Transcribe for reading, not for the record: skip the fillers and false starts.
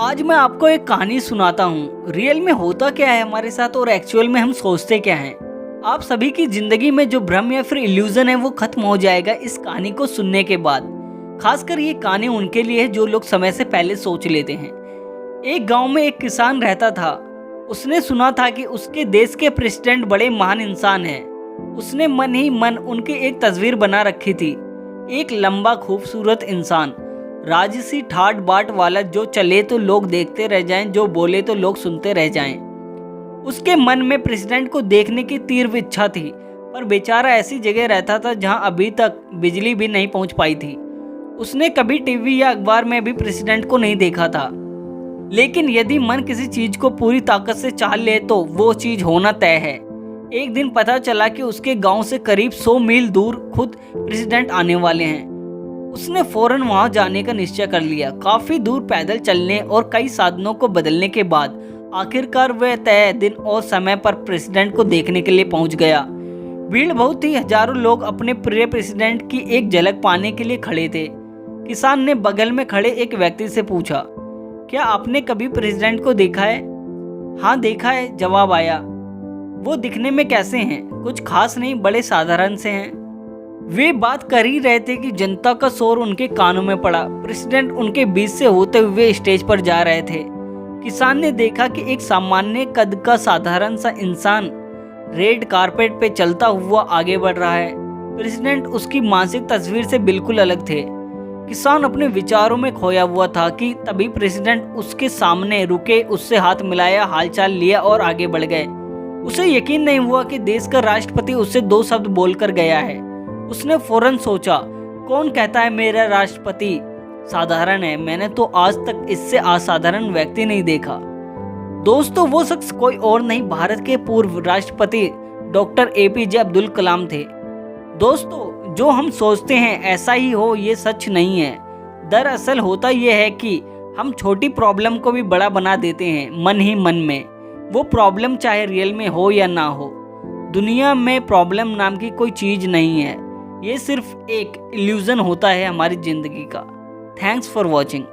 आज मैं आपको एक कहानी सुनाता हूँ। रियल में होता क्या है हमारे साथ और एक्चुअल में हम सोचते क्या हैं। आप सभी की जिंदगी में जो भ्रम या फिर इल्यूजन है वो खत्म हो जाएगा इस कहानी को सुनने के बाद। खासकर ये कहानी उनके लिए है जो लोग समय से पहले सोच लेते हैं। एक गांव में एक किसान रहता था। उसने सुना था कि उसके देश के प्रेसिडेंट बड़े महान इंसान हैं। उसने मन ही मन उनकी एक तस्वीर बना रखी थी। एक लंबा खूबसूरत इंसान, राजसी ठाट बाट वाला, जो चले तो लोग देखते रह जाएं, जो बोले तो लोग सुनते रह जाएं। उसके मन में प्रेसिडेंट को देखने की तीव्र इच्छा थी, पर बेचारा ऐसी जगह रहता था जहां अभी तक बिजली भी नहीं पहुंच पाई थी। उसने कभी टीवी या अखबार में भी प्रेसिडेंट को नहीं देखा था। लेकिन यदि मन किसी चीज को पूरी ताकत से चाह ले तो वो चीज होना तय है। एक दिन पता चला कि उसके गांव से करीब 100 मील दूर खुद प्रेसिडेंट आने वाले हैं। उसने फौरन वहां जाने का निश्चय कर लिया। काफी दूर पैदल चलने और कई साधनों को बदलने के बाद आखिरकार वह तय दिन और समय पर प्रेसिडेंट को देखने के लिए पहुंच गया। भीड़ बहुत थी। हजारों लोग अपने प्रिय प्रेसिडेंट की एक झलक पाने के लिए खड़े थे। किसान ने बगल में खड़े एक व्यक्ति से पूछा, क्या आपने कभी प्रेसिडेंट को देखा है? हाँ देखा है, जवाब आया। वो दिखने में कैसे हैं? कुछ खास नहीं, बड़े साधारण से हैं। वे बात कर ही रहे थे कि जनता का शोर उनके कानों में पड़ा। प्रेसिडेंट उनके बीच से होते हुए स्टेज पर जा रहे थे। किसान ने देखा कि एक सामान्य कद का साधारण सा इंसान रेड कारपेट पे चलता हुआ आगे बढ़ रहा है। प्रेसिडेंट उसकी मानसिक तस्वीर से बिल्कुल अलग थे। किसान अपने विचारों में खोया हुआ था कि तभी प्रेसिडेंट उसके सामने रुके, उससे हाथ मिलाया, हालचाल लिया और आगे बढ़ गए। उसे यकीन नहीं हुआ कि देश का राष्ट्रपति उससे 2 शब्द बोलकर गया है। उसने फौरन सोचा, कौन कहता है मेरा राष्ट्रपति साधारण है? मैंने तो आज तक इससे असाधारण व्यक्ति नहीं देखा। दोस्तों, वो शख्स कोई और नहीं, भारत के पूर्व राष्ट्रपति डॉक्टर APJ अब्दुल कलाम थे। दोस्तों, जो हम सोचते हैं ऐसा ही हो, ये सच नहीं है। दरअसल होता यह है कि हम छोटी प्रॉब्लम को भी बड़ा बना देते हैं मन ही मन में। वो प्रॉब्लम चाहे रियल में हो या ना हो। दुनिया में प्रॉब्लम नाम की कोई चीज नहीं है। ये सिर्फ एक इल्यूजन होता है हमारी जिंदगी का। Thanks for watching.